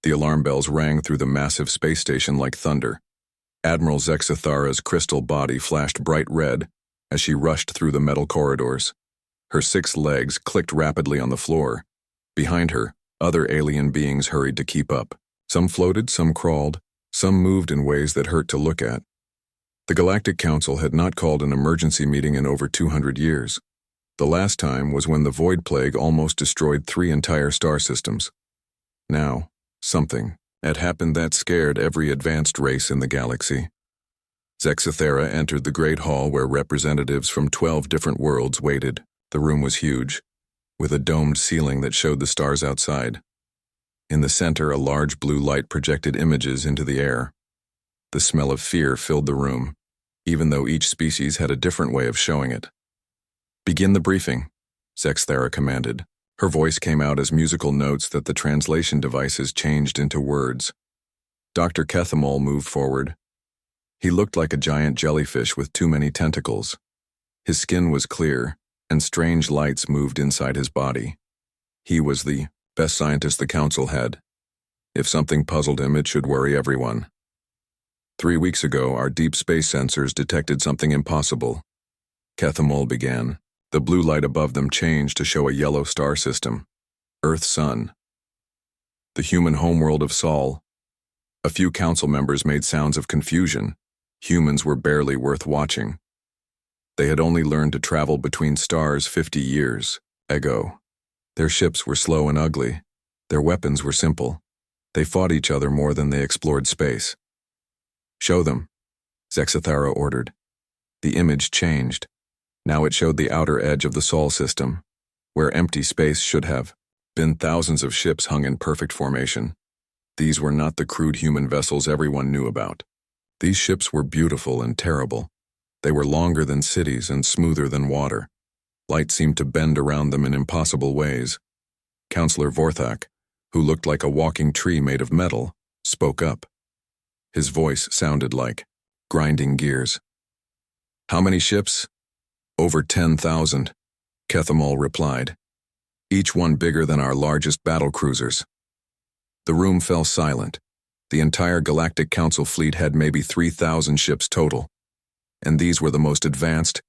The alarm bells rang through the massive space station like thunder. Admiral Zexathara's crystal body flashed bright red as she rushed through the metal corridors. Her 6 legs clicked rapidly on the floor. Behind her, other alien beings hurried to keep up. Some floated, some crawled, some moved in ways that hurt to look at. The Galactic Council had not called an emergency meeting in over 200 years. The last time was when the Void Plague almost destroyed 3 entire star systems. Now, something had happened that scared every advanced race in the galaxy. Zexathara entered the Great Hall where representatives from 12 different worlds waited. The room was huge, with a domed ceiling that showed the stars outside. In the center, a large blue light projected images into the air. The smell of fear filled the room, even though each species had a different way of showing it. "Begin the briefing," Zexathara commanded. Her voice came out as musical notes that the translation devices changed into words. Dr. Kethamol moved forward. He looked like a giant jellyfish with too many tentacles. His skin was clear, and strange lights moved inside his body. He was the best scientist the Council had. If something puzzled him, it should worry everyone. 3 weeks ago, our deep space sensors detected something impossible. Kethamol began. The blue light above them changed to show a yellow star system. Earth's sun. The human homeworld of Sol. A few council members made sounds of confusion. Humans were barely worth watching. They had only learned to travel between stars 50 years ago. Their ships were slow and ugly. Their weapons were simple. They fought each other more than they explored space. "Show them," Zexathara ordered. The image changed. Now it showed the outer edge of the Sol system, where empty space should have been. Thousands of ships hung in perfect formation. These were not the crude human vessels everyone knew about. These ships were beautiful and terrible. They were longer than cities and smoother than water. Light seemed to bend around them in impossible ways. Counselor Vorthak, who looked like a walking tree made of metal, spoke up. His voice sounded like grinding gears. "How many ships?" "Over 10,000, Kethamol replied. "Each one bigger than our largest battle cruisers." The room fell silent. The entire Galactic Council fleet had maybe 3,000 ships total, and these were the most advanced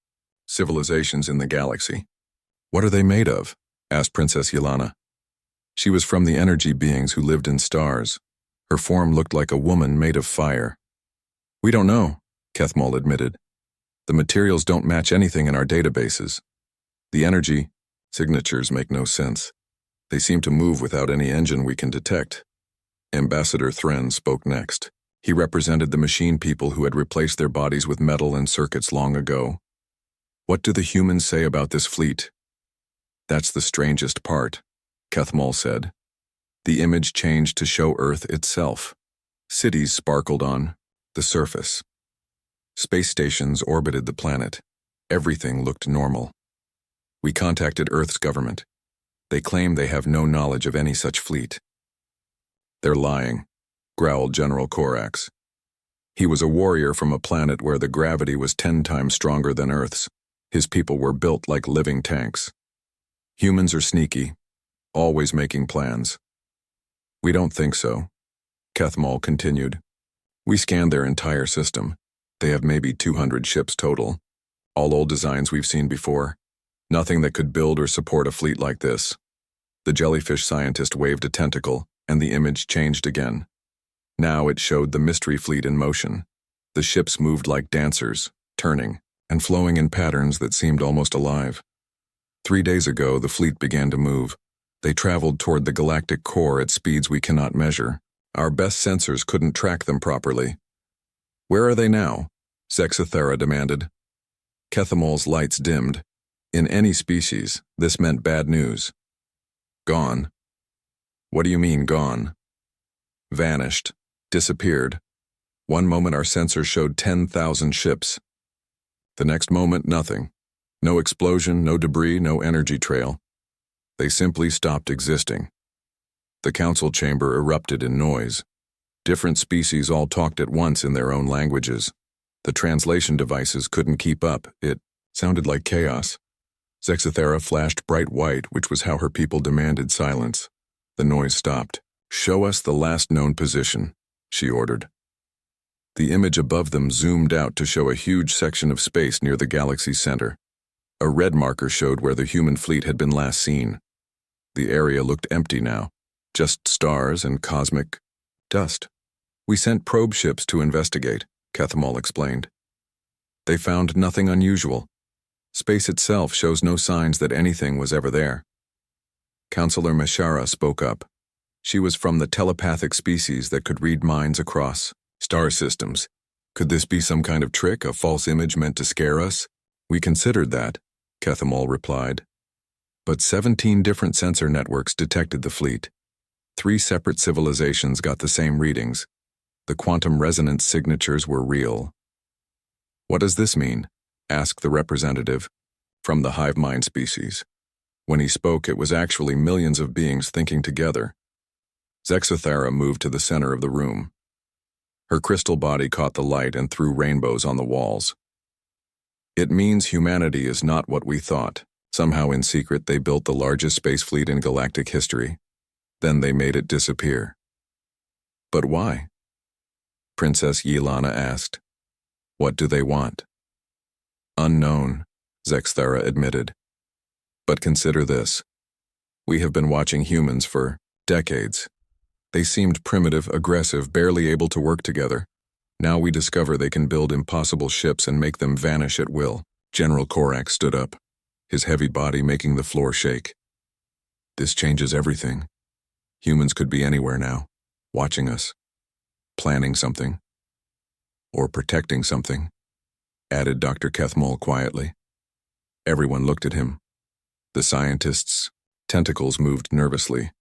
civilizations in the galaxy. "What are they made of?" asked Princess Yelana. She was from the energy beings who lived in stars. Her form looked like a woman made of fire. "We don't know," Kethamol admitted. "The materials don't match anything in our databases. The energy signatures make no sense. They seem to move without any engine we can detect." Ambassador Thren spoke next. He represented the machine people who had replaced their bodies with metal and circuits long ago. "What do the humans say about this fleet?" "That's the strangest part," Kethamol said. The image changed to show Earth itself. Cities sparkled on the surface. Space stations orbited the planet. Everything looked normal. "We contacted Earth's government. They claim they have no knowledge of any such fleet." "They're lying," growled General Korax. He was a warrior from a planet where the gravity was 10 times stronger than Earth's. His people were built like living tanks. "Humans are sneaky, always making plans." "We don't think so," Kethamol continued. "We scanned their entire system. They have maybe 200 ships total. All old designs we've seen before. Nothing that could build or support a fleet like this." The jellyfish scientist waved a tentacle, and the image changed again. Now it showed the mystery fleet in motion. The ships moved like dancers, turning and flowing in patterns that seemed almost alive. 3 days ago, the fleet began to move. They traveled toward the galactic core at speeds we cannot measure. Our best sensors couldn't track them properly. "Where are they now?" Zexathara demanded. Kethamol's lights dimmed. In any species, this meant bad news. "Gone." "What do you mean, gone?" "Vanished. Disappeared. One moment our sensors showed 10,000 ships. The next moment, nothing. No explosion, no debris, no energy trail. They simply stopped existing." The council chamber erupted in noise. Different species all talked at once in their own languages. The translation devices couldn't keep up. It sounded like chaos. Zexathara flashed bright white, which was how her people demanded silence. The noise stopped. "Show us the last known position," she ordered. The image above them zoomed out to show a huge section of space near the galaxy's center. A red marker showed where the human fleet had been last seen. The area looked empty now, just stars and cosmic dust. "We sent probe ships to investigate," Cathamol explained. "They found nothing unusual. Space itself shows no signs that anything was ever there." Counselor Meshara spoke up. She was from the telepathic species that could read minds across star systems. "Could this be some kind of trick, a false image meant to scare us?" "We considered that," Cathamol replied. "But 17 different sensor networks detected the fleet. 3 separate civilizations got the same readings. The quantum resonance signatures were real." "What does this mean?" asked the representative from the hive mind species. When he spoke, it was actually millions of beings thinking together. Zexothara moved to the center of the room. Her crystal body caught the light and threw rainbows on the walls. "It means humanity is not what we thought. Somehow in secret they built the largest space fleet in galactic history. Then they made it disappear." "But why?" Princess Yelana asked. "What do they want?" "Unknown," Zexthara admitted. "But consider this. We have been watching humans for decades. They seemed primitive, aggressive, barely able to work together. Now we discover they can build impossible ships and make them vanish at will." General Korak stood up, his heavy body making the floor shake. "This changes everything. Humans could be anywhere now, watching us, planning something, or protecting something," added Dr. Kethmol quietly. Everyone looked at him. The scientists' tentacles moved nervously.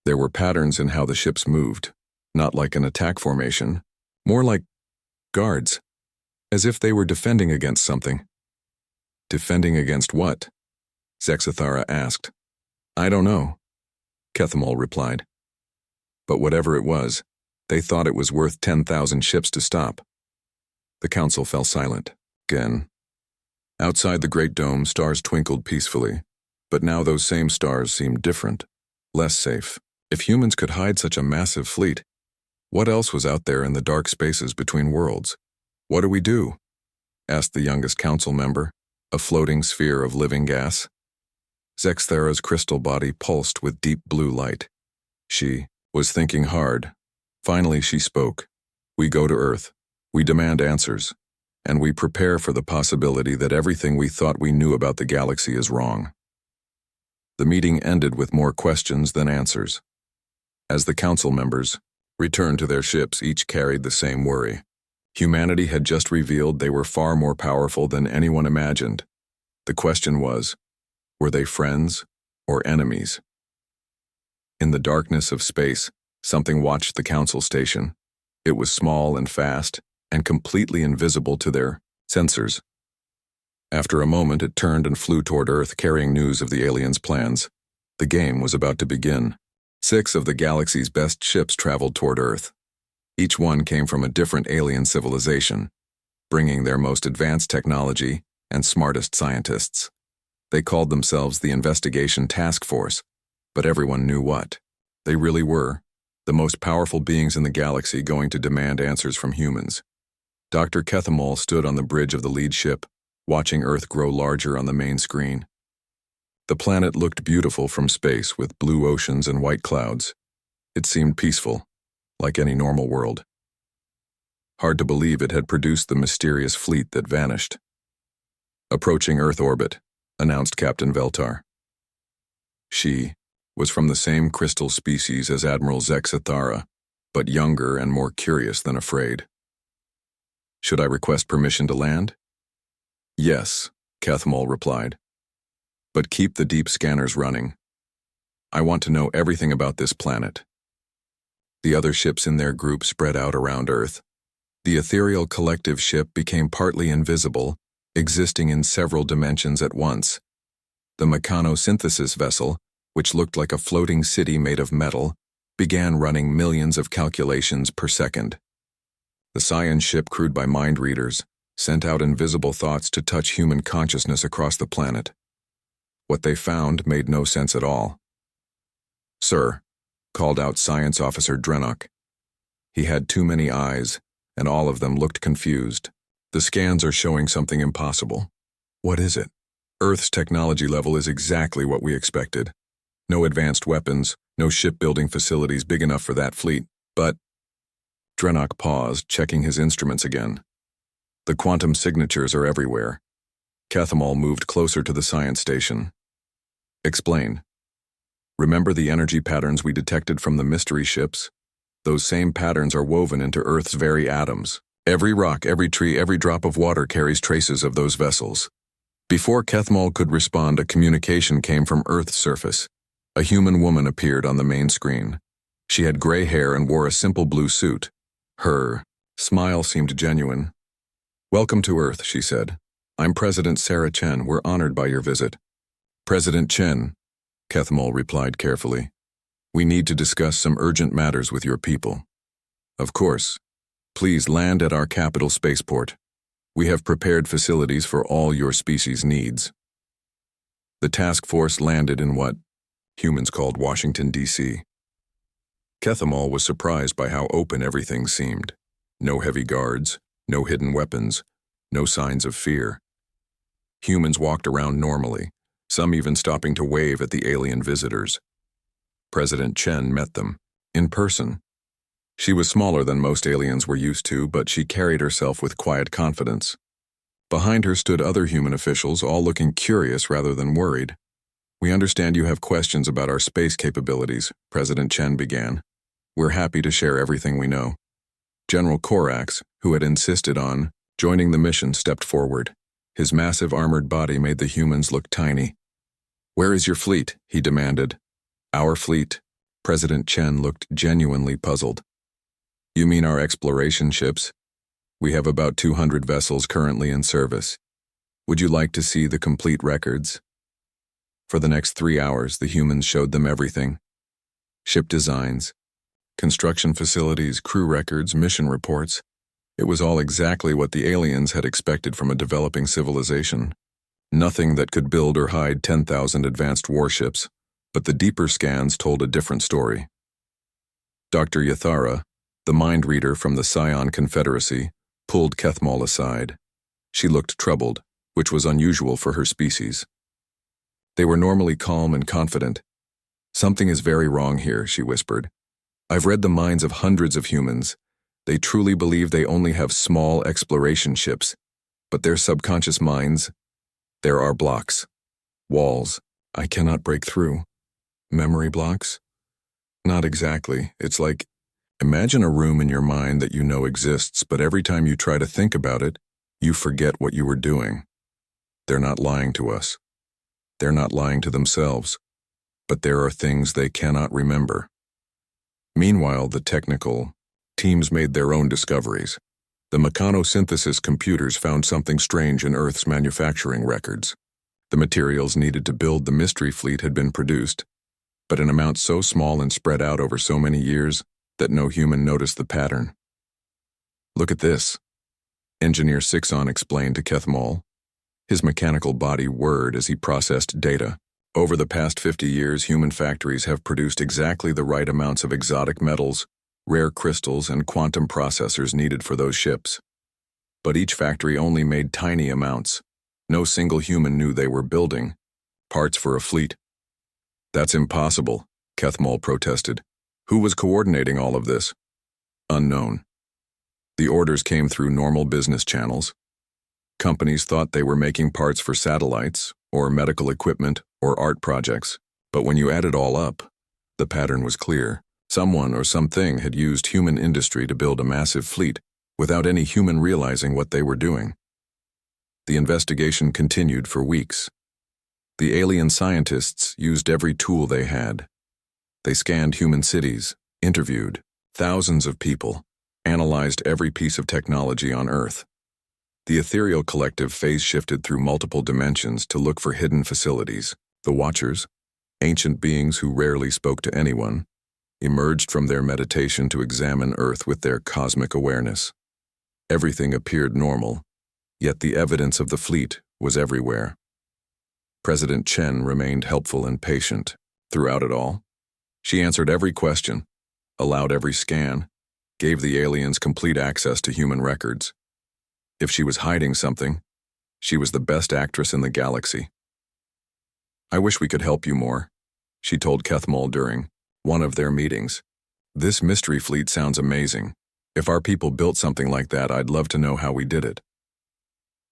There were patterns in how the ships moved, not like an attack formation, more like guards, as if they were defending against something. "Defending against what?" Zexothara asked. "I don't know," Kethmol replied. "But whatever it was, they thought it was worth 10,000 ships to stop." The council fell silent again. Outside the Great Dome, stars twinkled peacefully, but now those same stars seemed different, less safe. If humans could hide such a massive fleet, what else was out there in the dark spaces between worlds? "What do we do?" asked the youngest council member, a floating sphere of living gas. Zexthara's crystal body pulsed with deep blue light. She was thinking hard. Finally she spoke. "We go to Earth. We demand answers. And we prepare for the possibility that everything we thought we knew about the galaxy is wrong." The meeting ended with more questions than answers. As the council members returned to their ships, each carried the same worry. Humanity had just revealed they were far more powerful than anyone imagined. The question was, were they friends or enemies? In the darkness of space, something watched the council station. It was small and fast, and completely invisible to their sensors. After a moment, it turned and flew toward Earth, carrying news of the aliens' plans. The game was about to begin. 6 of the galaxy's best ships traveled toward Earth. Each one came from a different alien civilization, bringing their most advanced technology and smartest scientists. They called themselves the Investigation Task Force, but everyone knew what they really were: the most powerful beings in the galaxy, going to demand answers from humans. Dr. Kethamol stood on the bridge of the lead ship, watching Earth grow larger on the main screen. The planet looked beautiful from space, with blue oceans and white clouds. It seemed peaceful, like any normal world. Hard to believe it had produced the mysterious fleet that vanished. "Approaching Earth orbit," announced Captain Veltar. She was from the same crystal species as Admiral Zexathara, but younger and more curious than afraid. "Should I request permission to land?" "Yes," Kethmol replied. "But keep the deep scanners running. I want to know everything about this planet." The other ships in their group spread out around Earth. The ethereal collective ship became partly invisible, existing in several dimensions at once. The mechanosynthesis vessel, which looked like a floating city made of metal, began running millions of calculations per second. The science ship, crewed by mind readers, sent out invisible thoughts to touch human consciousness across the planet. What they found made no sense at all. "Sir, called out Science Officer Drennock. He had too many eyes, and all of them looked confused. The scans are showing something impossible. What is it? Earth's technology level is exactly what we expected. No advanced weapons, no shipbuilding facilities big enough for that fleet, but... Drennock paused, checking his instruments again. The quantum signatures are everywhere. Kethamol moved closer to the science station. Explain. Remember the energy patterns we detected from the mystery ships? Those same patterns are woven into Earth's very atoms. Every rock, every tree, every drop of water carries traces of those vessels. Before Kethamol could respond, a communication came from Earth's surface. A human woman appeared on the main screen. She had gray hair and wore a simple blue suit. Her smile seemed genuine. "Welcome to Earth," she said. "I'm President Sarah Chen. We're honored by your visit." "President Chen," Kethamol replied carefully. "We need to discuss some urgent matters with your people." "Of course. Please land at our capital spaceport. We have prepared facilities for all your species' needs." The task force landed in what humans called Washington, D.C. Kethamol was surprised by how open everything seemed. No heavy guards, no hidden weapons, no signs of fear. Humans walked around normally, some even stopping to wave at the alien visitors. President Chen met them, in person. She was smaller than most aliens were used to, but she carried herself with quiet confidence. Behind her stood other human officials, all looking curious rather than worried. "We understand you have questions about our space capabilities," President Chen began. "We're happy to share everything we know." General Korax, who had insisted on joining the mission, stepped forward. His massive armored body made the humans look tiny. "Where is your fleet?" he demanded. "Our fleet?" President Chen looked genuinely puzzled. "You mean our exploration ships? We have about 200 vessels currently in service. Would you like to see the complete records?" For the next 3 hours, the humans showed them everything. Ship designs, construction facilities, crew records, mission reports. It was all exactly what the aliens had expected from a developing civilization. Nothing that could build or hide 10,000 advanced warships, but the deeper scans told a different story. Dr. Yathara, the mind reader from the Scion Confederacy, pulled Kethamol aside. She looked troubled, which was unusual for her species. They were normally calm and confident. "Something is very wrong here," she whispered. "I've read the minds of hundreds of humans. They truly believe they only have small exploration ships, but their subconscious minds, there are blocks, walls I cannot break through. Memory blocks? Not exactly. It's like, imagine a room in your mind that you know exists, but every time you try to think about it, you forget what you were doing. They're not lying to us. They're not lying to themselves, but there are things they cannot remember." Meanwhile, the technical teams made their own discoveries. The mechanosynthesis computers found something strange in Earth's manufacturing records. The materials needed to build the mystery fleet had been produced, but in amounts so small and spread out over so many years that no human noticed the pattern. "Look at this," Engineer Sixon explained to Kethamol. His mechanical body whirred as he processed data. Over the past 50 years, human factories have produced exactly the right amounts of exotic metals, rare crystals, and quantum processors needed for those ships. But each factory only made tiny amounts. No single human knew they were building parts for a fleet. "That's impossible," Kethamol protested. "Who was coordinating all of this?" "Unknown. The orders came through normal business channels. Companies thought they were making parts for satellites, or medical equipment, or art projects. But when you add it all up, the pattern was clear. Someone or something had used human industry to build a massive fleet without any human realizing what they were doing. The investigation continued for weeks. The alien scientists used every tool they had. They scanned human cities, interviewed thousands of people, analyzed every piece of technology on Earth. The ethereal collective phase-shifted through multiple dimensions to look for hidden facilities. The Watchers, ancient beings who rarely spoke to anyone, emerged from their meditation to examine Earth with their cosmic awareness. Everything appeared normal, yet the evidence of the fleet was everywhere. President Chen remained helpful and patient throughout it all. She answered every question, allowed every scan, gave the aliens complete access to human records. If she was hiding something, she was the best actress in the galaxy. "I wish we could help you more," she told Kethmol during one of their meetings. "This mystery fleet sounds amazing. If our people built something like that, I'd love to know how we did it."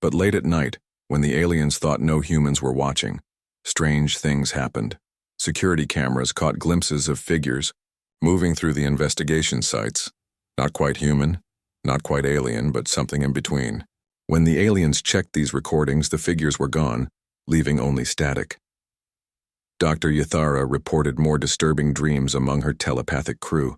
But late at night, when the aliens thought no humans were watching, strange things happened. Security cameras caught glimpses of figures moving through the investigation sites. Not quite human, not quite alien, but something in between. When the aliens checked these recordings, the figures were gone, leaving only static. Dr. Yathara reported more disturbing dreams among her telepathic crew.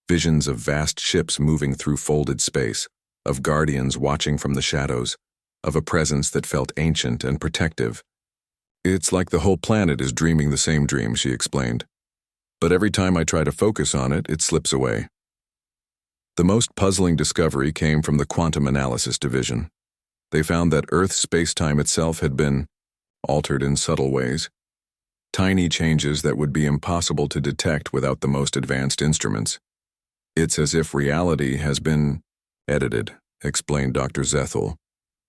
Visions of vast ships moving through folded space, of guardians watching from the shadows, of a presence that felt ancient and protective. "It's like the whole planet is dreaming the same dream," she explained. "But every time I try to focus on it, it slips away." The most puzzling discovery came from the Quantum Analysis Division. They found that Earth's space-time itself had been altered in subtle ways. Tiny changes that would be impossible to detect without the most advanced instruments. "It's as if reality has been edited," explained Dr. Zethel,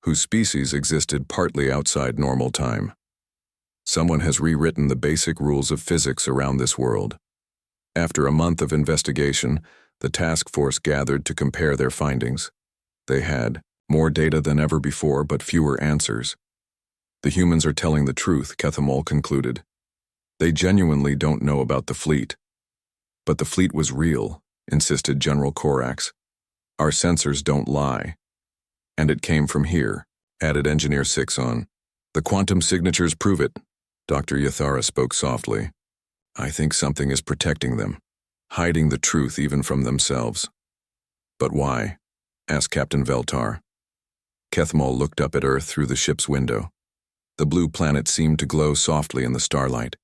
whose species existed partly outside normal time. "Someone has rewritten the basic rules of physics around this world." After a month of investigation, the task force gathered to compare their findings. They had more data than ever before, but fewer answers. "The humans are telling the truth," Kethmol concluded. "They genuinely don't know about the fleet." "But the fleet was real," insisted General Korax. "Our sensors don't lie." "And it came from here," added Engineer Sixon. "The quantum signatures prove it." Dr. Yathara spoke softly. "I think something is protecting them, hiding the truth even from themselves." "But why?" asked Captain Veltar. Kethmol looked up at Earth through the ship's window. The blue planet seemed to glow softly in the starlight.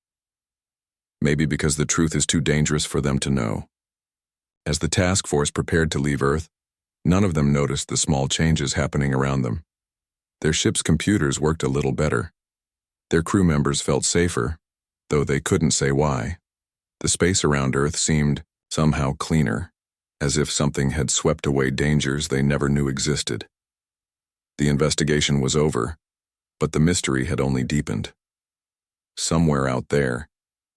"Maybe because the truth is too dangerous for them to know." As the task force prepared to leave Earth, none of them noticed the small changes happening around them. Their ship's computers worked a little better. Their crew members felt safer, though they couldn't say why. The space around Earth seemed somehow cleaner, as if something had swept away dangers they never knew existed. The investigation was over, but the mystery had only deepened. Somewhere out there,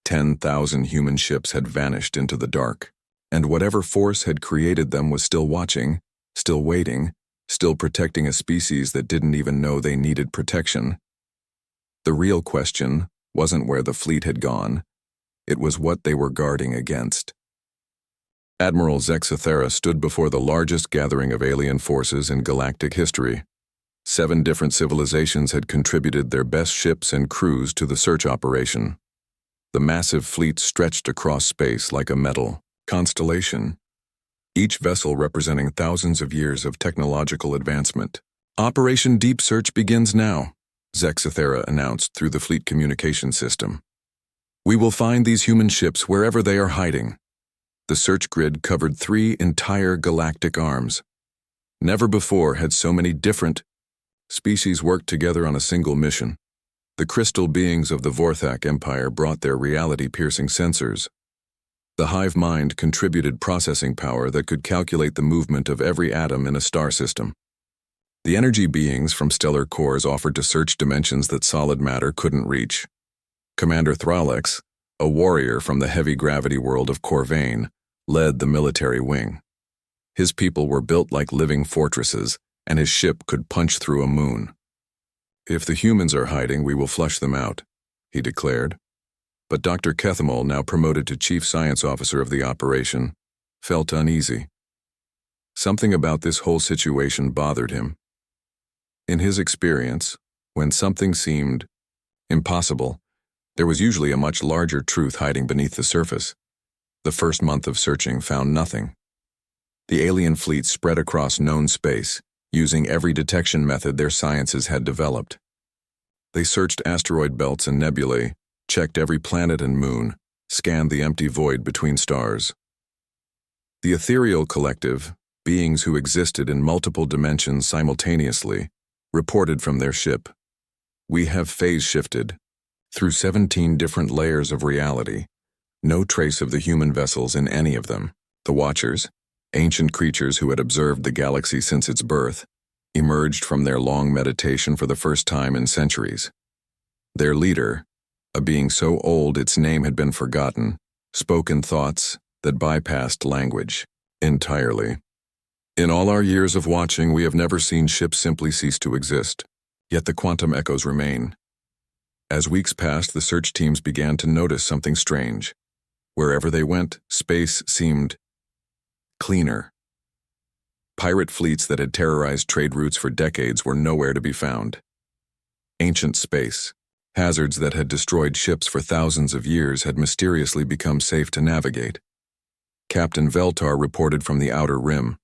10,000 human ships had vanished into the dark, and whatever force had created them was still watching, still waiting, still protecting a species that didn't even know they needed protection. The real question wasn't where the fleet had gone, it was what they were guarding against. Admiral Zexathera stood before the largest gathering of alien forces in galactic history. 7 different civilizations had contributed their best ships and crews to the search operation. The massive fleet stretched across space like a metal constellation, each vessel representing thousands of years of technological advancement. "Operation Deep Search begins now," Zexathera announced through the fleet communication system. "We will find these human ships wherever they are hiding." The search grid covered 3 entire galactic arms. Never before had so many different species worked together on a single mission. The crystal beings of the Vorthak Empire brought their reality-piercing sensors. The hive mind contributed processing power that could calculate the movement of every atom in a star system. The energy beings from stellar cores offered to search dimensions that solid matter couldn't reach. Commander Thralex, a warrior from the heavy gravity world of Corvain, led the military wing. His people were built like living fortresses, and his ship could punch through a moon. "If the humans are hiding, we will flush them out," he declared. But Dr. Kethmol, now promoted to Chief Science Officer of the operation, felt uneasy. Something about this whole situation bothered him. In his experience, when something seemed impossible, there was usually a much larger truth hiding beneath the surface. The first month of searching found nothing. The alien fleet spread across known space, using every detection method their sciences had developed. They searched asteroid belts and nebulae, checked every planet and moon, scanned the empty void between stars. The ethereal collective, beings who existed in multiple dimensions simultaneously, reported from their ship. "We have phase shifted through 17 different layers of reality. No trace of the human vessels in any of them. The Watchers, ancient creatures who had observed the galaxy since its birth, emerged from their long meditation for the first time in centuries. Their leader, a being so old its name had been forgotten, spoke in thoughts that bypassed language entirely. In all our years of watching, we have never seen ships simply cease to exist, yet the quantum echoes remain. As weeks passed, the search teams began to notice something strange. Wherever they went, space seemed cleaner. Pirate fleets that had terrorized trade routes for decades were nowhere to be found. Ancient space, hazards that had destroyed ships for thousands of years, had mysteriously become safe to navigate. Captain Veltar reported from the Outer Rim.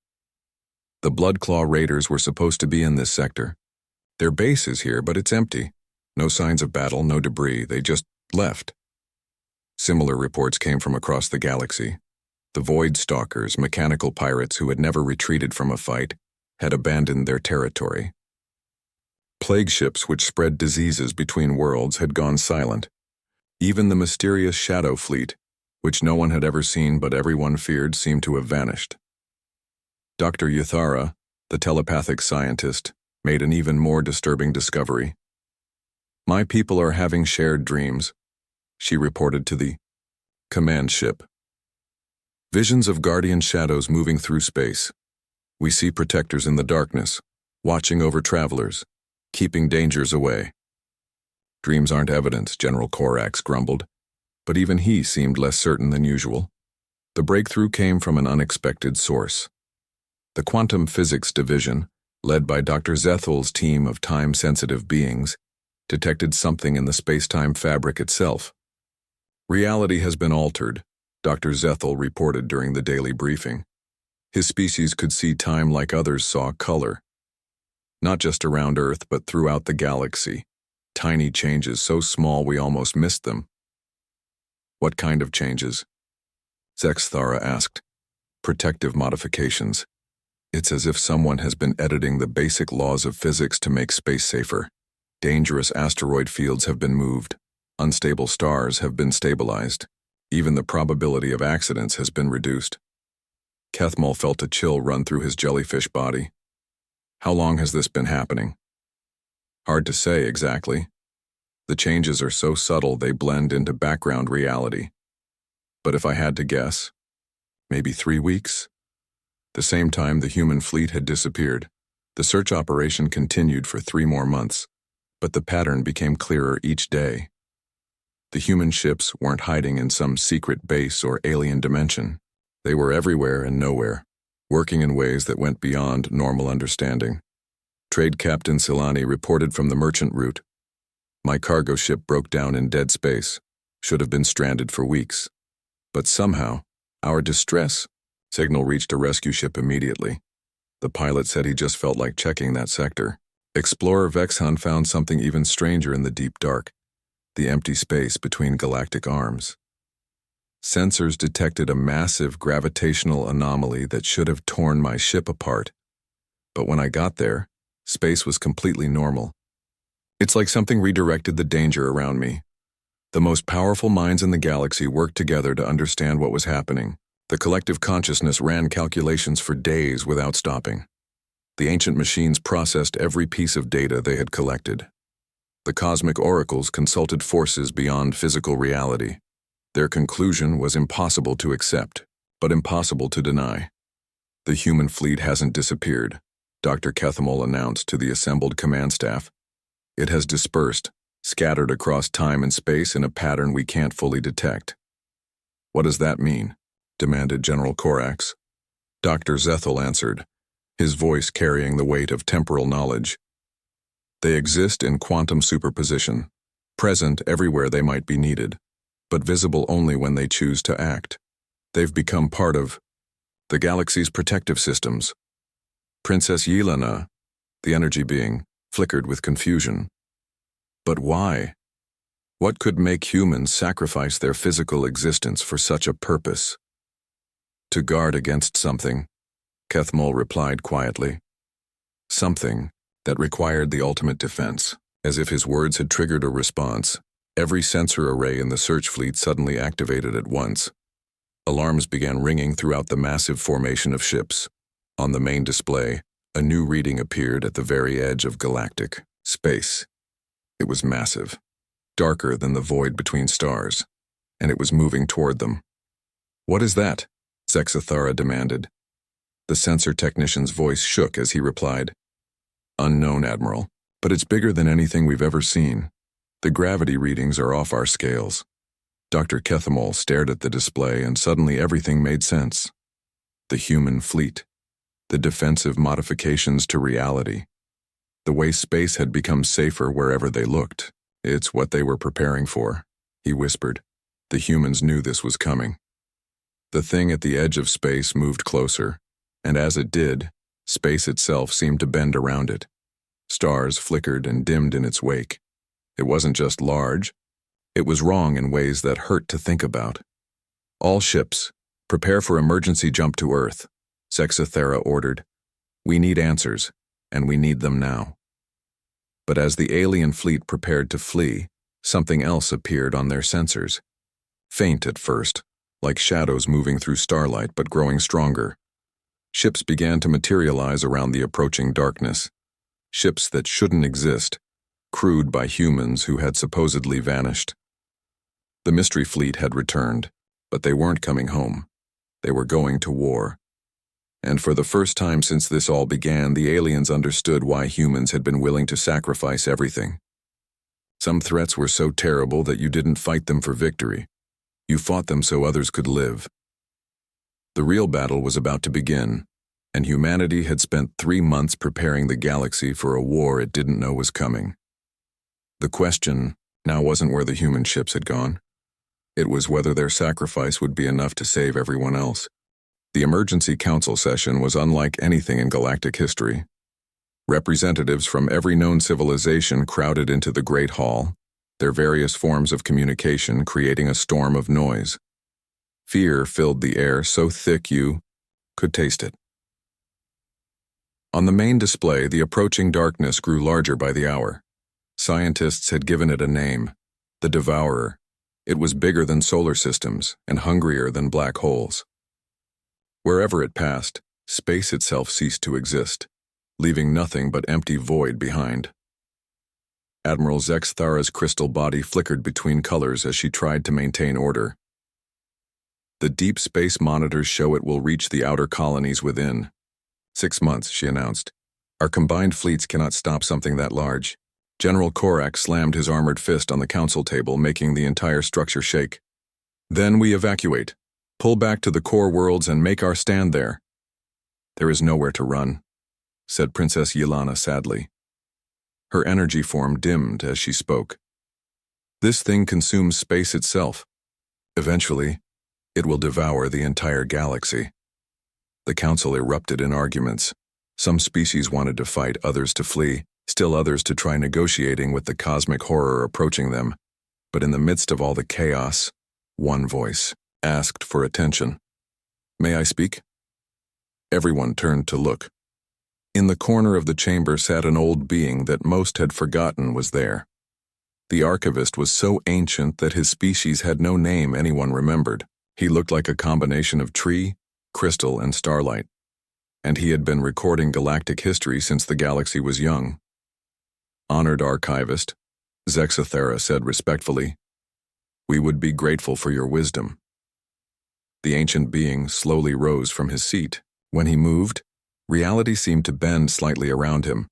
The Bloodclaw Raiders were supposed to be in this sector. Their base is here, but it's empty. No signs of battle, no debris, they just left. Similar reports came from across the galaxy. The Void Stalkers, mechanical pirates who had never retreated from a fight, had abandoned their territory. Plague ships which spread diseases between worlds had gone silent. Even the mysterious Shadow Fleet, which no one had ever seen but everyone feared, seemed to have vanished. Dr. Yuthara, the telepathic scientist, made an even more disturbing discovery. "My people are having shared dreams," she reported to the command ship. "Visions of guardian shadows moving through space. We see protectors in the darkness, watching over travelers, keeping dangers away." "Dreams aren't evidence," General Corax grumbled, but even he seemed less certain than usual. The breakthrough came from an unexpected source. The Quantum Physics Division, led by Dr. Zethel's team of time-sensitive beings, detected something in the space-time fabric itself. "Reality has been altered," Dr. Zethel reported during the daily briefing. His species could see time like others saw color. Not just around Earth, but throughout the galaxy. Tiny changes so small we almost missed them. "What kind of changes?" Zexthara asked. "Protective modifications. It's as if someone has been editing the basic laws of physics to make space safer. Dangerous asteroid fields have been moved. Unstable stars have been stabilized. Even the probability of accidents has been reduced." Kethmal felt a chill run through his jellyfish body. "How long has this been happening?" "Hard to say exactly. The changes are so subtle they blend into background reality. But if I had to guess, maybe 3 weeks?" The same time, the human fleet had disappeared. The search operation continued for 3 more months, but the pattern became clearer each day. The human ships weren't hiding in some secret base or alien dimension. They were everywhere and nowhere, working in ways that went beyond normal understanding. Trade Captain Silani reported from the merchant route. "My cargo ship broke down in dead space, should have been stranded for weeks. But somehow, our distress signal reached a rescue ship immediately. The pilot said he just felt like checking that sector." Explorer Vexhan found something even stranger in the deep dark, the empty space between galactic arms. Sensors detected a massive gravitational anomaly that should have torn my ship apart. But when I got there, space was completely normal. It's like something redirected the danger around me. The most powerful minds in the galaxy worked together to understand what was happening. The collective consciousness ran calculations for days without stopping. The ancient machines processed every piece of data they had collected. The cosmic oracles consulted forces beyond physical reality. Their conclusion was impossible to accept, but impossible to deny. "The human fleet hasn't disappeared," Dr. Kethamel announced to the assembled command staff. "It has dispersed, scattered across time and space in a pattern we can't fully detect." "What does that mean?" demanded General Corax. Dr. Zethel answered, his voice carrying the weight of temporal knowledge. "They exist in quantum superposition, present everywhere they might be needed, but visible only when they choose to act. They've become part of the galaxy's protective systems." Princess Yelena, the energy being, flickered with confusion. "But why? What could make humans sacrifice their physical existence for such a purpose?" "To guard against something," Kethmol replied quietly. "Something that required the ultimate defense." As if his words had triggered a response, Every sensor array in the search fleet suddenly activated at once. Alarms began ringing throughout the massive formation of ships. On the main display, a new reading appeared at the very edge of galactic space. It was massive, darker than the void between stars, and it was moving toward them. "What is that?" Zexathara demanded. The sensor technician's voice shook as he replied, "Unknown, Admiral, but it's bigger than anything we've ever seen. The gravity readings are off our scales." Dr. Kethamol stared at the display, and suddenly everything made sense. The human fleet, the defensive modifications to reality, the way space had become safer wherever they looked. "It's what they were preparing for," he whispered. The humans knew this was coming. The thing at the edge of space moved closer, and as it did, space itself seemed to bend around it. Stars flickered and dimmed in its wake. It wasn't just large, it was wrong in ways that hurt to think about. "All ships, prepare for emergency jump to Earth," Zexathara ordered. "We need answers, and we need them now." But as the alien fleet prepared to flee, something else appeared on their sensors. Faint at first, like shadows moving through starlight but growing stronger. Ships began to materialize around the approaching darkness. Ships that shouldn't exist, crewed by humans who had supposedly vanished. The mystery fleet had returned, but they weren't coming home. They were going to war. And for the first time since this all began, the aliens understood why humans had been willing to sacrifice everything. Some threats were so terrible that you didn't fight them for victory. You fought them so others could live. The real battle was about to begin, and humanity had spent 3 months preparing the galaxy for a war it didn't know was coming. The question now wasn't where the human ships had gone. It was whether their sacrifice would be enough to save everyone else. The emergency council session was unlike anything in galactic history. Representatives from every known civilization crowded into the Great Hall, their various forms of communication creating a storm of noise. Fear filled the air so thick you could taste it. On the main display, the approaching darkness grew larger by the hour. Scientists had given it a name, the Devourer. It was bigger than solar systems and hungrier than black holes. Wherever it passed, space itself ceased to exist, leaving nothing but empty void behind. Admiral Zexathara's crystal body flickered between colors as she tried to maintain order. "The deep space monitors show it will reach the outer colonies within 6 months," she announced. "Our combined fleets cannot stop something that large." General Korak slammed his armored fist on the council table, making the entire structure shake. "Then we evacuate, pull back to the core worlds and make our stand there." "There is nowhere to run," said Princess Yelana sadly. Her energy form dimmed as she spoke. "This thing consumes space itself. Eventually, it will devour the entire galaxy." The council erupted in arguments. Some species wanted to fight, others to flee, still others to try negotiating with the cosmic horror approaching them. But in the midst of all the chaos, one voice asked for attention. "May I speak?" Everyone turned to look. In the corner of the chamber sat an old being that most had forgotten was there. The archivist was so ancient that his species had no name anyone remembered. He looked like a combination of tree, crystal, and starlight, and he had been recording galactic history since the galaxy was young. "Honored archivist," Zexathara said respectfully, "we would be grateful for your wisdom." The ancient being slowly rose from his seat. When he moved, reality seemed to bend slightly around him,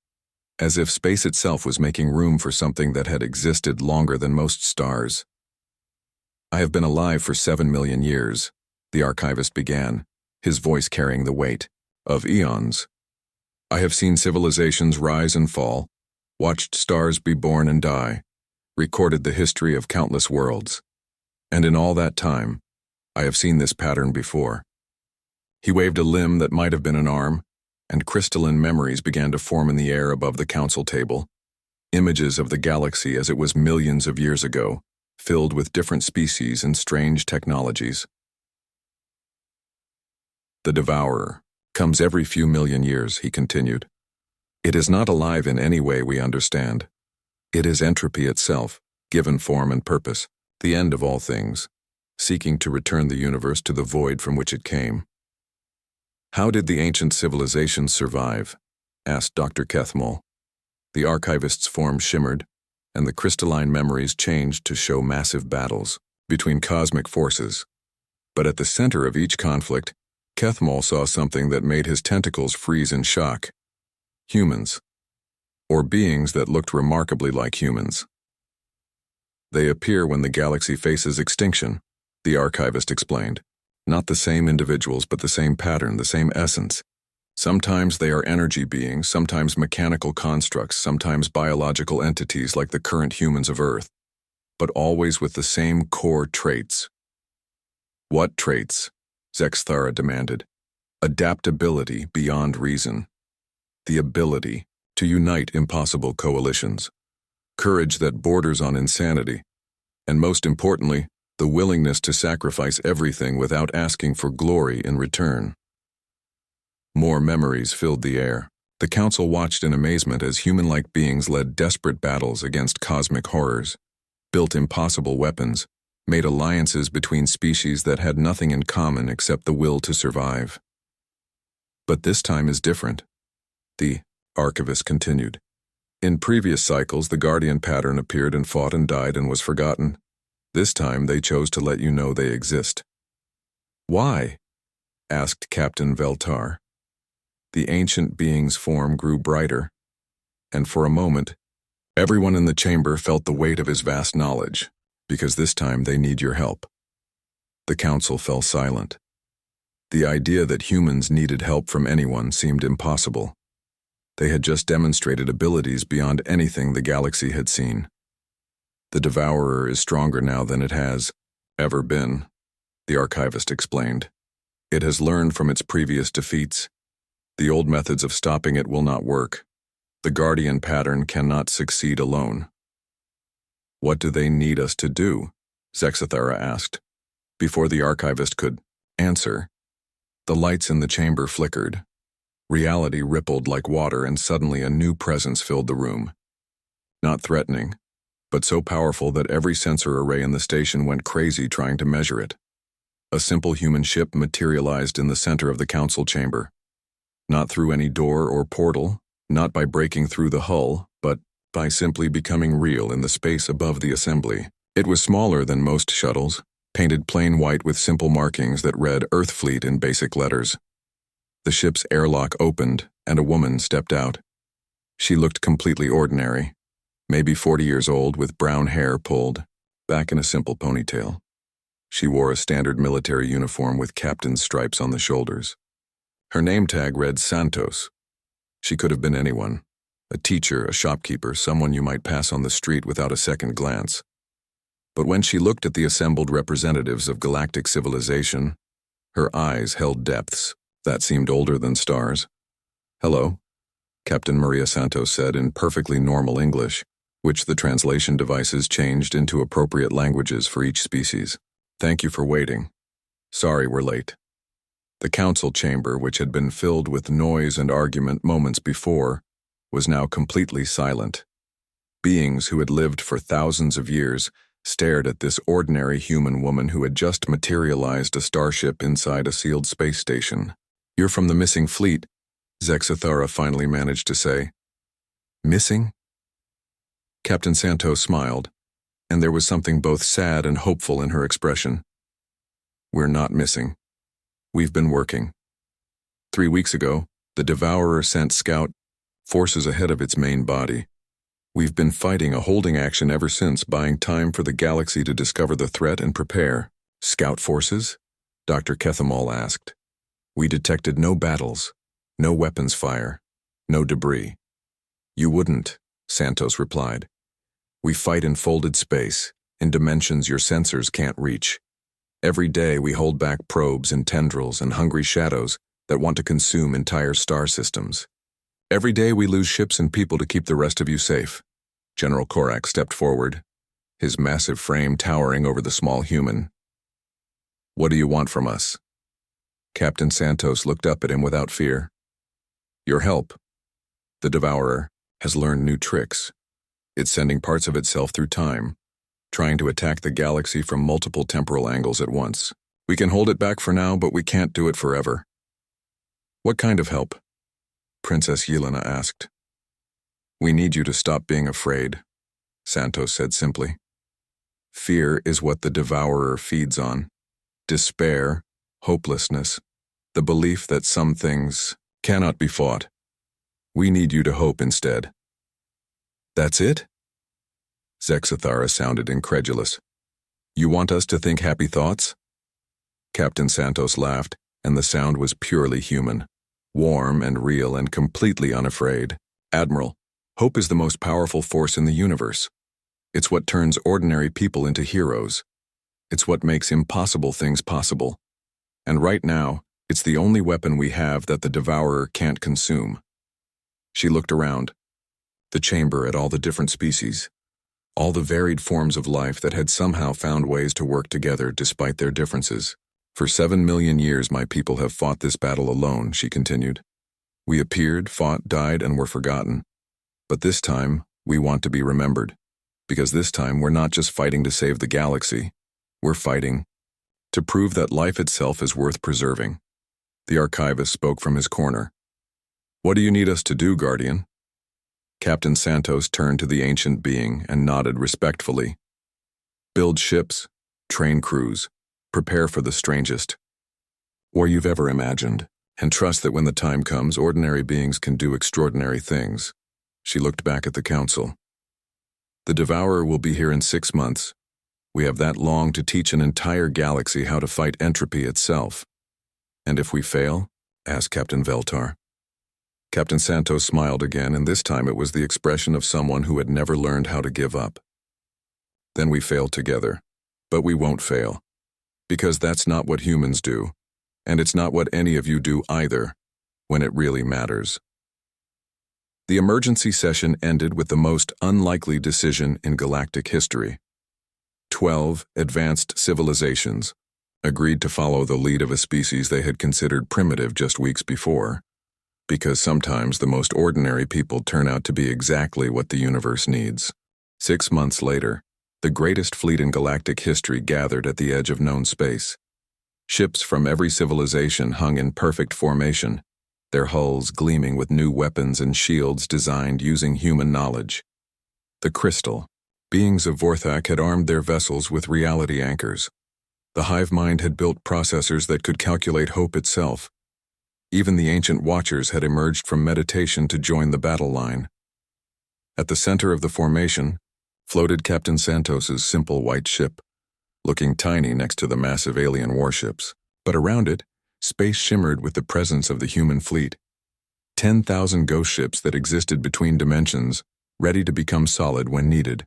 as if space itself was making room for something that had existed longer than most stars. "I have been alive for 7 million years, the archivist began, his voice carrying the weight of eons. "I have seen civilizations rise and fall, watched stars be born and die, recorded the history of countless worlds. And in all that time, I have seen this pattern before." He waved a limb that might have been an arm, and crystalline memories began to form in the air above the council table. Images of the galaxy as it was millions of years ago, filled with different species and strange technologies. "The Devourer comes every few million years," he continued. "It is not alive in any way we understand. It is entropy itself, given form and purpose, the end of all things, seeking to return the universe to the void from which it came. How did the ancient civilizations survive? Asked Dr. Kethmol. The archivist's form shimmered, and the crystalline memories changed to show massive battles between cosmic forces. But at the center of each conflict, Kethmol saw something that made his tentacles freeze in shock. Humans, or beings that looked remarkably like humans. They appear when the galaxy faces extinction, the archivist explained. Not the same individuals, but the same pattern, the same essence. Sometimes they are energy beings, sometimes mechanical constructs, sometimes biological entities like the current humans of Earth, but always with the same core traits. What traits? Zexthara demanded. Adaptability beyond reason. The ability to unite impossible coalitions. Courage that borders on insanity. And most importantly, the willingness to sacrifice everything without asking for glory in return. More memories filled the air. The council watched in amazement as human-like beings led desperate battles against cosmic horrors, built impossible weapons, made alliances between species that had nothing in common except the will to survive. But this time is different, the archivist continued. In previous cycles, the Guardian pattern appeared and fought and died and was forgotten. This time, they chose to let you know they exist. Why? Asked Captain Veltar. The ancient being's form grew brighter, and for a moment, everyone in the chamber felt the weight of his vast knowledge, because this time they need your help. The council fell silent. The idea that humans needed help from anyone seemed impossible. They had just demonstrated abilities beyond anything the galaxy had seen. The Devourer is stronger now than it has ever been, the archivist explained. It has learned from its previous defeats. The old methods of stopping it will not work. The Guardian pattern cannot succeed alone. What do they need us to do? Zexthara asked. Before the archivist could answer, the lights in the chamber flickered. Reality rippled like water, and suddenly a new presence filled the room. Not threatening, but so powerful that every sensor array in the station went crazy trying to measure it. A simple human ship materialized in the center of the council chamber. Not through any door or portal, not by breaking through the hull, but by simply becoming real in the space above the assembly. It was smaller than most shuttles, painted plain white with simple markings that read Earthfleet in basic letters. The ship's airlock opened, and a woman stepped out. She looked completely ordinary, maybe 40 years old with brown hair pulled back in a simple ponytail. She wore a standard military uniform with captain's stripes on the shoulders. Her name tag read Santos. She could have been anyone, a teacher, a shopkeeper, someone you might pass on the street without a second glance. But when she looked at the assembled representatives of galactic civilization, her eyes held depths that seemed older than stars. "Hello," Captain Maria Santos said in perfectly normal English, which the translation devices changed into appropriate languages for each species. "Thank you for waiting. Sorry we're late." The council chamber, which had been filled with noise and argument moments before, was now completely silent. Beings who had lived for thousands of years stared at this ordinary human woman who had just materialized a starship inside a sealed space station. "You're from the missing fleet," Zexthara finally managed to say. "Missing?" Captain Santos smiled, and there was something both sad and hopeful in her expression. "We're not missing. We've been working. 3 weeks ago, the Devourer sent scout forces ahead of its main body. We've been fighting a holding action ever since, buying time for the galaxy to discover the threat and prepare." "Scout forces?" Dr. Kethmol asked. "We detected no battles, no weapons fire, no debris." "You wouldn't," Santos replied. "We fight in folded space, in dimensions your sensors can't reach. Every day we hold back probes and tendrils and hungry shadows that want to consume entire star systems. Every day we lose ships and people to keep the rest of you safe." General Korak stepped forward, his massive frame towering over the small human. "What do you want from us?" Captain Santos looked up at him without fear. "Your help. The Devourer has learned new tricks. It's sending parts of itself through time, trying to attack the galaxy from multiple temporal angles at once. We can hold it back for now, but we can't do it forever. What kind of help? Princess Yelena asked. We need you to stop being afraid, Santos said simply. Fear is what the devourer feeds on. Despair, hopelessness, the belief that some things cannot be fought. We need you to hope instead. That's it? Zexathara sounded incredulous. You want us to think happy thoughts? Captain Santos laughed, and the sound was purely human, warm and real and completely unafraid. Admiral, hope is the most powerful force in the universe. It's what turns ordinary people into heroes. It's what makes impossible things possible. And right now, it's the only weapon we have that the devourer can't consume. She looked around, the chamber at all the different species, all the varied forms of life that had somehow found ways to work together despite their differences. For 7 million years my people have fought this battle alone, she continued. We appeared, fought, died, and were forgotten. But this time, we want to be remembered. Because this time we're not just fighting to save the galaxy, we're fighting to prove that life itself is worth preserving. The archivist spoke from his corner. What do you need us to do, Guardian? Captain Santos turned to the ancient being and nodded respectfully. Build ships, train crews, prepare for the strangest war you've ever imagined, and trust that when the time comes, ordinary beings can do extraordinary things. She looked back at the council. The devourer will be here in 6 months. We have that long to teach an entire galaxy how to fight entropy itself. And if we fail? Asked Captain Veltar. Captain Santos smiled again, and this time it was the expression of someone who had never learned how to give up. Then we fail together. But we won't fail. Because that's not what humans do. And it's not what any of you do either, when it really matters. The emergency session ended with the most unlikely decision in galactic history. 12 advanced civilizations agreed to follow the lead of a species they had considered primitive just weeks before, because sometimes the most ordinary people turn out to be exactly what the universe needs. 6 months later, the greatest fleet in galactic history gathered at the edge of known space. Ships from every civilization hung in perfect formation, their hulls gleaming with new weapons and shields designed using human knowledge. The Crystal, beings of Vorthak, had armed their vessels with reality anchors. The hive mind had built processors that could calculate hope itself. Even the ancient Watchers had emerged from meditation to join the battle line. At the center of the formation floated Captain Santos's simple white ship, looking tiny next to the massive alien warships. But around it, space shimmered with the presence of the human fleet. 10,000 ghost ships that existed between dimensions, ready to become solid when needed.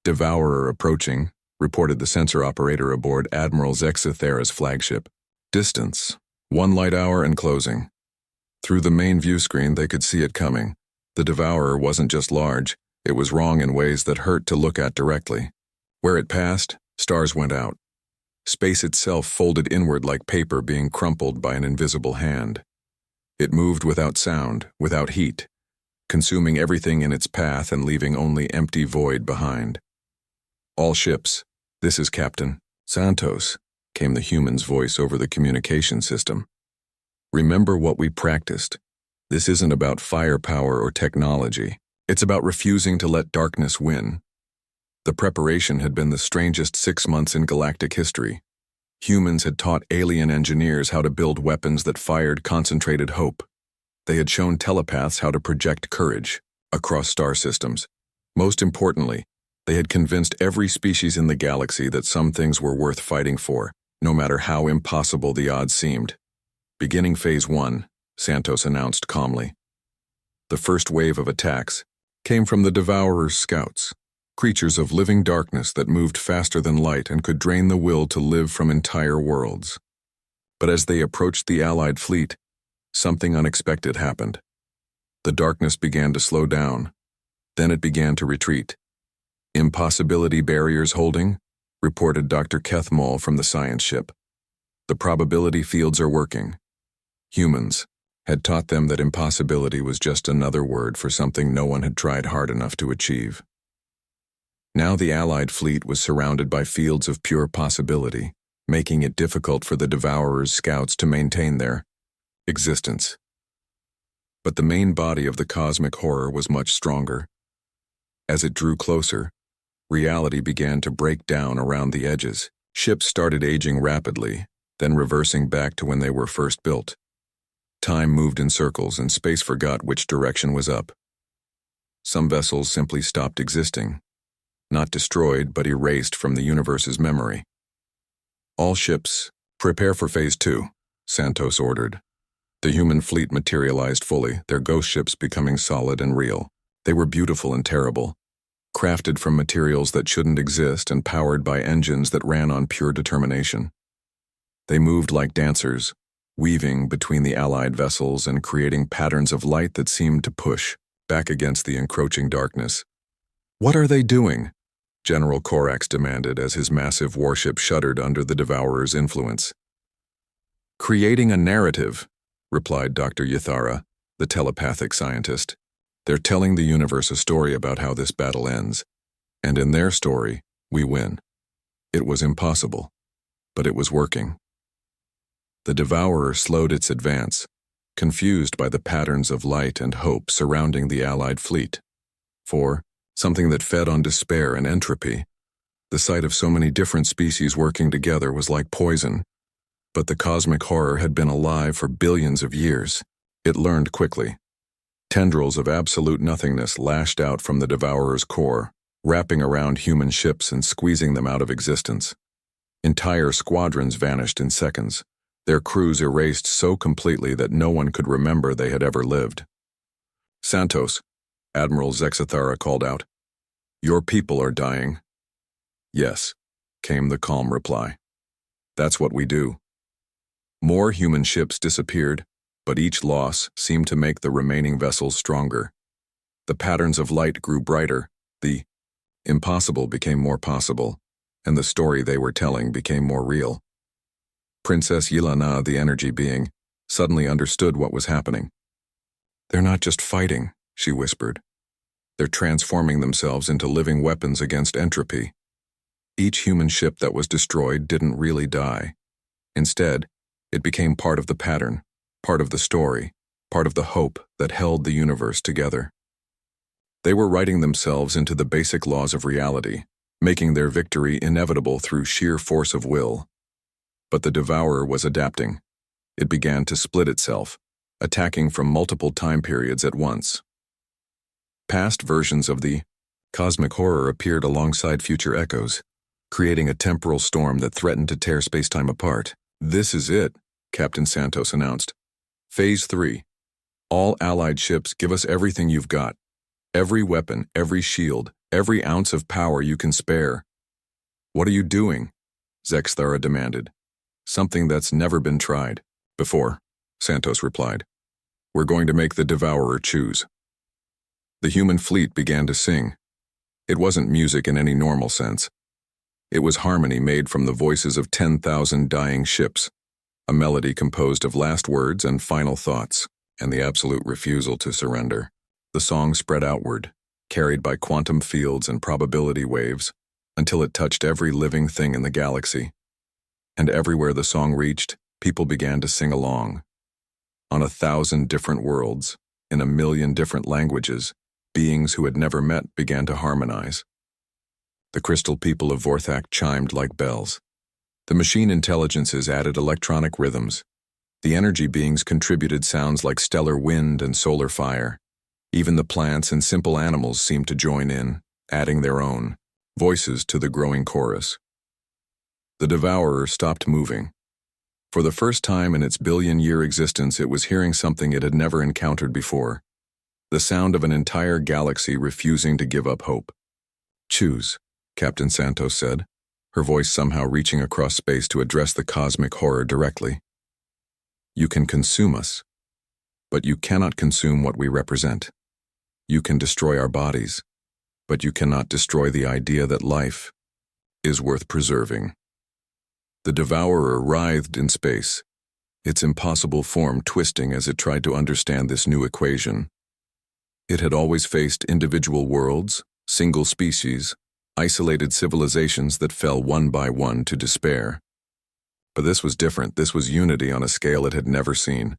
Devourer approaching, reported the sensor operator aboard Admiral Zexathara's flagship. Distance, 1 light hour and closing. Through the main view screen they could see it coming. The devourer wasn't just large, it was wrong in ways that hurt to look at directly. Where it passed, stars went out. Space itself folded inward like paper being crumpled by an invisible hand. It moved without sound, without heat, consuming everything in its path and leaving only empty void behind. All ships, this is Captain Santos, came the human's voice over the communication system. Remember what we practiced. This isn't about firepower or technology. It's about refusing to let darkness win. The preparation had been the strangest 6 months in galactic history. Humans had taught alien engineers how to build weapons that fired concentrated hope. They had shown telepaths how to project courage across star systems. Most importantly, they had convinced every species in the galaxy that some things were worth fighting for, no matter how impossible the odds seemed. Beginning Phase 1, Santos announced calmly. The first wave of attacks came from the Devourer's scouts, creatures of living darkness that moved faster than light and could drain the will to live from entire worlds. But as they approached the Allied fleet, something unexpected happened. The darkness began to slow down. Then it began to retreat. Impossibility barriers holding, reported Dr. Kethmol from the science ship. The probability fields are working. Humans had taught them that impossibility was just another word for something no one had tried hard enough to achieve. Now the Allied fleet was surrounded by fields of pure possibility, making it difficult for the Devourer's scouts to maintain their existence. But the main body of the cosmic horror was much stronger. As it drew closer, reality began to break down around the edges. Ships started aging rapidly, then reversing back to when they were first built. Time moved in circles and space forgot which direction was up. Some vessels simply stopped existing, not destroyed but erased from the universe's memory. All ships, prepare for Phase 2, Santos ordered. The human fleet materialized fully, their ghost ships becoming solid and real. They were beautiful and terrible, crafted from materials that shouldn't exist and powered by engines that ran on pure determination. They moved like dancers, weaving between the Allied vessels and creating patterns of light that seemed to push back against the encroaching darkness. "What are they doing?" General Corax demanded as his massive warship shuddered under the Devourer's influence. "Creating a narrative," replied Dr. Yathara, the telepathic scientist. "They're telling the universe a story about how this battle ends, and in their story, we win. It was impossible, but it was working." The Devourer slowed its advance, confused by the patterns of light and hope surrounding the Allied fleet. For, something that fed on despair and entropy, the sight of so many different species working together was like poison. But the cosmic horror had been alive for billions of years. It learned quickly. Tendrils of absolute nothingness lashed out from the Devourer's core, wrapping around human ships and squeezing them out of existence. Entire squadrons vanished in seconds, their crews erased so completely that no one could remember they had ever lived. "Santos," Admiral Zexathara called out, "your people are dying." "Yes," came the calm reply. "That's what we do." More human ships disappeared, but each loss seemed to make the remaining vessels stronger. The patterns of light grew brighter, the impossible became more possible, and the story they were telling became more real. Princess Yelena, the energy being, suddenly understood what was happening. "They're not just fighting," she whispered. "They're transforming themselves into living weapons against entropy." Each human ship that was destroyed didn't really die. Instead, it became part of the pattern, part of the story, part of the hope that held the universe together. They were writing themselves into the basic laws of reality, making their victory inevitable through sheer force of will. But the Devourer was adapting. It began to split itself, attacking from multiple time periods at once. Past versions of the cosmic horror appeared alongside future echoes, creating a temporal storm that threatened to tear spacetime apart. "This is it," Captain Santos announced. "Phase 3. All Allied ships, give us everything you've got. Every weapon, every shield, every ounce of power you can spare." "What are you doing?" Zexthara demanded. "Something that's never been tried before," Santos replied. "We're going to make the Devourer choose." The human fleet began to sing. It wasn't music in any normal sense. It was harmony made from the voices of 10,000 dying ships, a melody composed of last words and final thoughts, and the absolute refusal to surrender. The song spread outward, carried by quantum fields and probability waves, until it touched every living thing in the galaxy. And everywhere the song reached, people began to sing along. On 1,000 different worlds, in 1,000,000 different languages, beings who had never met began to harmonize. The crystal people of Vorthak chimed like bells. The machine intelligences added electronic rhythms. The energy beings contributed sounds like stellar wind and solar fire. Even the plants and simple animals seemed to join in, adding their own voices to the growing chorus. The Devourer stopped moving. For the first time in its billion-year existence, it was hearing something it had never encountered before. The sound of an entire galaxy refusing to give up hope. "Choose," Captain Santos said, her voice somehow reaching across space to address the cosmic horror directly. "You can consume us, but you cannot consume what we represent. You can destroy our bodies, but you cannot destroy the idea that life is worth preserving." The Devourer writhed in space, its impossible form twisting as it tried to understand this new equation. It had always faced individual worlds, single species, isolated civilizations that fell one by one to despair. But this was different. This was unity on a scale it had never seen.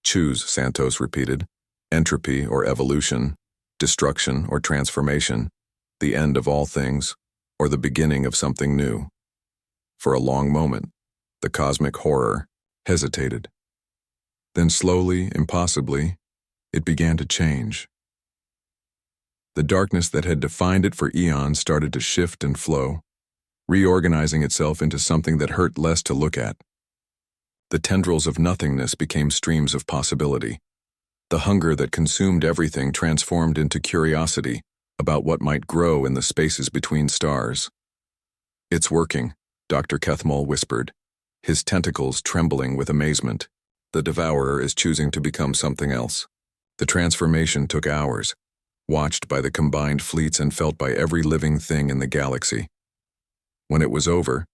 Choose, Santos repeated. Entropy or evolution, destruction or transformation, the end of all things, or the beginning of something new. For a long moment, the cosmic horror hesitated. Then slowly, impossibly, it began to change. The darkness that had defined it for eons started to shift and flow, reorganizing itself into something that hurt less to look at. The tendrils of nothingness became streams of possibility. The hunger that consumed everything transformed into curiosity about what might grow in the spaces between stars. "It's working," Dr. Kethmol whispered, his tentacles trembling with amazement. "The devourer is choosing to become something else." The transformation took hours, watched by the combined fleets and felt by every living thing in the galaxy. When it was over,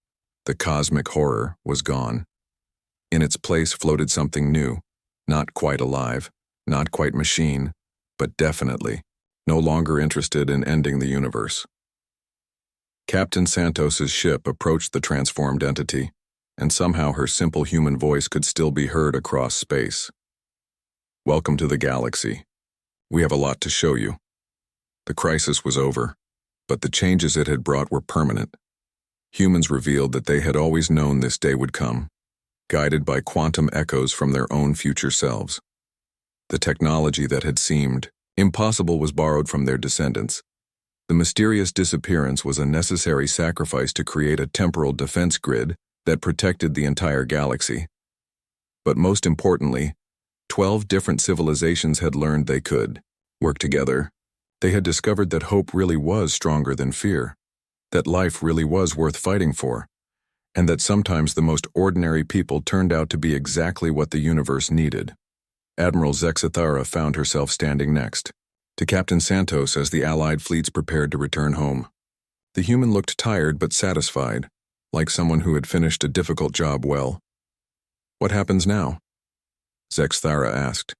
the cosmic horror was gone. In its place floated something new, not quite alive, not quite machine, but definitely no longer interested in ending the universe. Captain Santos's ship approached the transformed entity, and somehow her simple human voice could still be heard across space. "Welcome to the galaxy. We have a lot to show you." The crisis was over, but the changes it had brought were permanent. Humans revealed that they had always known this day would come, guided by quantum echoes from their own future selves. The technology that had seemed impossible was borrowed from their descendants. The mysterious disappearance was a necessary sacrifice to create a temporal defense grid that protected the entire galaxy. But most importantly, 12 different civilizations had learned they could work together. They had discovered that hope really was stronger than fear, that life really was worth fighting for, and that sometimes the most ordinary people turned out to be exactly what the universe needed. Admiral Zexathara found herself standing next to Captain Santos as the Allied fleets prepared to return home. The human looked tired but satisfied, like someone who had finished a difficult job well. "What happens now?" Zexathara asked.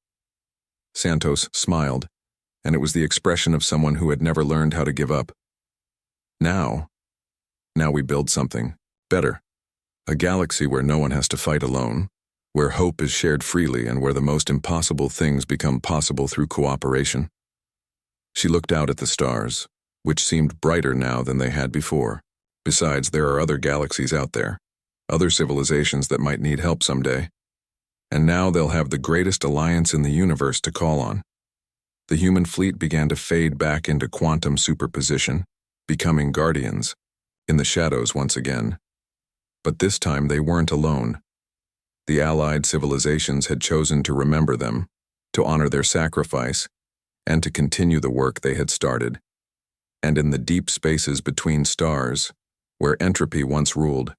Santos smiled, and it was the expression of someone who had never learned how to give up. Now we build something better. A galaxy where no one has to fight alone, where hope is shared freely and where the most impossible things become possible through cooperation." She looked out at the stars, which seemed brighter now than they had before. Besides, there are other galaxies out there, other civilizations that might need help someday. And now they'll have the greatest alliance in the universe to call on. The human fleet began to fade back into quantum superposition, becoming guardians, in the shadows once again. But this time they weren't alone. The Allied civilizations had chosen to remember them, to honor their sacrifice, and to continue the work they had started. And in the deep spaces between stars, where entropy once ruled,